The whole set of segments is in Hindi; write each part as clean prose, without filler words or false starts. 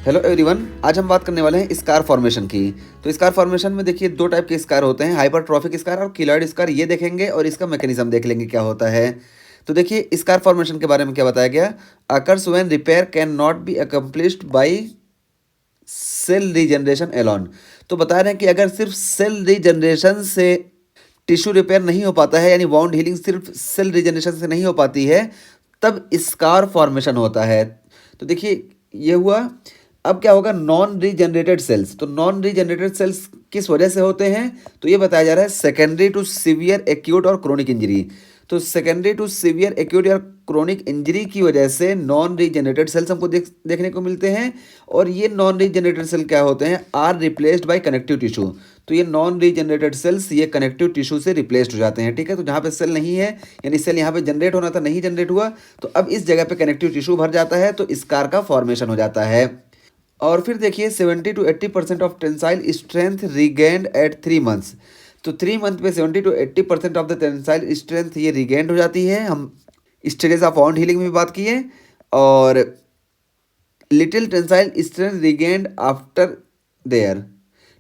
हेलो एवरीवन, आज हम बात करने वाले हैं स्कार फॉर्मेशन की। तो स्कार फॉर्मेशन में देखिए दो टाइप के स्कार होते हैं, हाइपरट्रॉफिक स्कार और कीलॉइड स्कार। ये देखेंगे और इसका मैकेनिज्म देख लेंगे क्या होता है। तो देखिए स्कार फॉर्मेशन के बारे में क्या बताया गया। Occurs when repair cannot be accomplished by cell regeneration alone. तो बता रहे हैं कि अगर सिर्फ सेल रीजनरेशन से टिश्यू रिपेयर नहीं हो पाता है, यानी वाउंड हीलिंग सिर्फ सेल रीजनरेशन से नहीं हो पाती है, तब स्कार फॉर्मेशन होता है। तो देखिए ये हुआ। अब क्या होगा, नॉन रीजनरेटेड सेल्स। तो नॉन रीजनरेटेड सेल्स किस वजह से होते हैं, तो ये बताया जा रहा है सेकेंडरी टू सीवियर एक्यूट और क्रोनिक इंजरी। तो सेकेंडरी टू सीवियर एक्यूट या क्रोनिक इंजरी की वजह से नॉन रीजनरेटेड सेल्स हमको देखने को मिलते हैं। और ये नॉन रीजनरेटेड सेल क्या होते हैं, are replaced by connective tissue. तो ये नॉन रीजनरेटेड सेल्स ये कनेक्टिव टिश्यू से रिप्लेस्ड हो जाते हैं। ठीक है, तो जहाँ पे सेल नहीं है, यानी सेल यहाँ पे जनरेट होना था, नहीं जनरेट हुआ, तो अब इस जगह पे कनेक्टिव टिश्यू भर जाता है, तो स्कार का फॉर्मेशन हो जाता है। और फिर देखिए 70 to 80% of tensile strength regained at 3 months. तो 3 मंथ में 70 to 80% of the tensile strength ये रिगेंड हो जाती है। हम स्टेजेस ऑफ वाउंड हीलिंग में भी बात की है। और little tensile strength regained after their.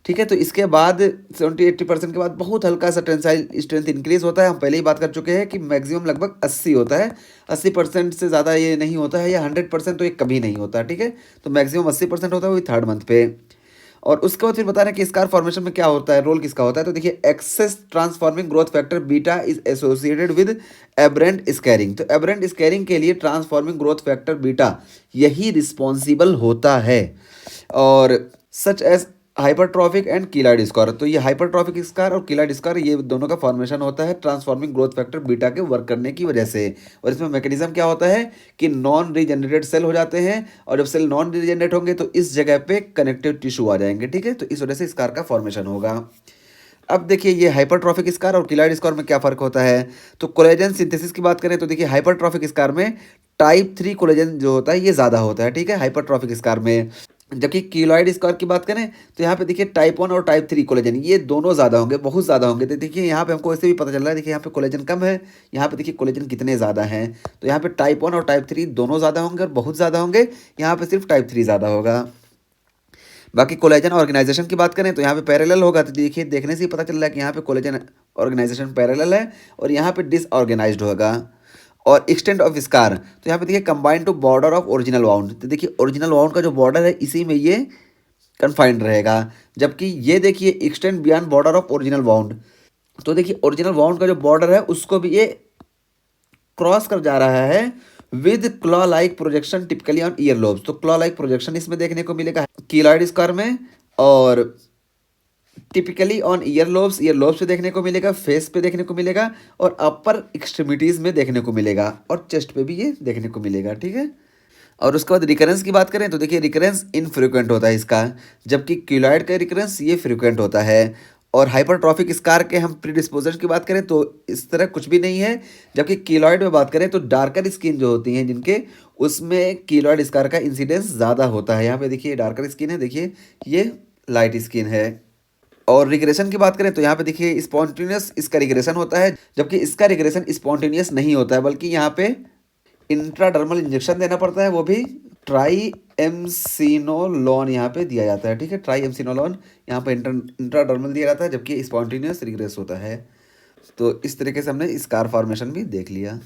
ठीक है, तो इसके बाद 70-80% के बाद बहुत हल्का सा टेंसाइल स्ट्रेंथ इंक्रीज होता है। हम पहले ही बात कर चुके हैं कि मैक्सिमम लगभग 80 होता है। 80% से ज़्यादा ये नहीं होता है, या 100% तो ये कभी नहीं होता। ठीक है, तो मैक्सिमम 80% होता है वही 3rd मंथ पे। और उसके बाद फिर बता रहे हैं कि स्कार फॉर्मेशन में क्या होता है, रोल किसका होता है। तो देखिए excess transforming growth factor beta is associated with aberrant scarring. तो एबरेंट स्कैरिंग के लिए ट्रांसफॉर्मिंग ग्रोथ फैक्टर बीटा यही रिस्पॉन्सिबल होता है। और such as hypertrophic and keloid scar. तो ये हाइपरट्रॉफिक स्कार और कीलॉइड स्कार ये दोनों का फॉर्मेशन होता है ट्रांसफॉर्मिंग ग्रोथ फैक्टर बीटा के वर्क करने की वजह से। और इसमें मैकेनिज्म क्या होता है कि नॉन रीजनरेटेड सेल हो जाते हैं, और जब सेल नॉन रीजनरेट होंगे तो इस जगह पे कनेक्टिव टिश्यू आ जाएंगे। ठीक है, तो इस वजह से स्कार का फॉर्मेशन होगा। अब देखिए ये हाइपरट्रॉफिक स्कार और कीलॉइड स्कार में क्या फ़र्क होता है। तो कोलेजन सिंथेसिस की बात करें तो देखिए हाइपरट्रॉफिक स्कार में टाइप 3 कोलेजन जो होता है ये ज़्यादा होता है। ठीक है, हाइपरट्रॉफिक स्कार में। जबकि कीलॉइड स्कार की बात करें तो यहाँ पे देखिए टाइप 1 और टाइप 3 कोलेजन ये दोनों ज़्यादा होंगे, बहुत ज़्यादा होंगे। तो देखिए यहाँ पे हमको ऐसे भी पता चल रहा है, देखिए यहाँ पे कोलेजन कम है, यहाँ पे देखिए कोलेजन कितने ज़्यादा हैं। तो यहाँ पे टाइप 1 और टाइप 3 दोनों ज़्यादा होंगे और बहुत ज़्यादा होंगे, यहाँ पे सिर्फ टाइप 3 ज़्यादा होगा। बाकी कोलेजन ऑर्गेनाइजेशन की बात करें तो यहाँ पे पैरेलल होगा। तो देखिए देखने से ही पता चल रहा है कि यहाँ पे कोलेजन ऑर्गेनाइजेशन पैरेलल है और यहाँ पे डिसऑर्गेनाइज्ड होगा। और एक्सटेंट ऑफ स्कार तो यहाँ पे देखिए combined to border of original wound. तो देखिए ओरिजिनल वाउंड का जो बॉर्डर है इसी में ये कन्फाइंड रहेगा। जबकि ये देखिए extend beyond border of original wound. तो देखिए ओरिजिनल वाउंड का जो बॉर्डर है उसको भी ये क्रॉस कर जा रहा है with claw like projection typically on ear lobes. तो क्लॉ लाइक प्रोजेक्शन इसमें देखने को मिलेगा कीलॉइड स्कार में, और टिपिकली ऑन ईयर लोब्स पे देखने को मिलेगा, फेस पे देखने को मिलेगा, और अपर एक्सट्रीमिटीज़ में देखने को मिलेगा, और चेस्ट पे भी ये देखने को मिलेगा। ठीक है, और उसके बाद रिकरेंस की बात करें तो देखिए रिकरेंस इनफ्रीक्वेंट होता है इसका, जबकि क्यूलॉइड का रिकरेंस ये फ्रीक्वेंट होता है। और हाइपरट्रॉफिक स्कार के हम प्रीडिस्पोजर की बात करें तो इस तरह कुछ भी नहीं है। जबकि कीलॉइड में बात करें तो डार्कर स्किन जो होती हैं जिनके, उसमें कीलॉइड स्कार का इंसिडेंस ज़्यादा होता है। यहाँ पे देखिए डार्कर स्किन है, देखिए ये लाइट स्किन है। और रिग्रेशन की बात करें तो यहाँ पे देखिए स्पॉन्टेनियस इसका रिग्रेशन होता है, जबकि इसका रिग्रेशन स्पॉन्टेनियस नहीं होता है, बल्कि यहाँ पे इंट्राडर्मल इंजेक्शन देना पड़ता है, वो भी ट्राई एमसिनोलोन यहाँ पे दिया जाता है। ठीक है, ट्राई एमसिनोलोन यहाँ पे इंट्राडर्मल दिया जाता है, जबकि स्पॉन्टेनियस रिग्रेस होता है। तो इस तरीके से हमने स्कार फॉर्मेशन भी देख लिया।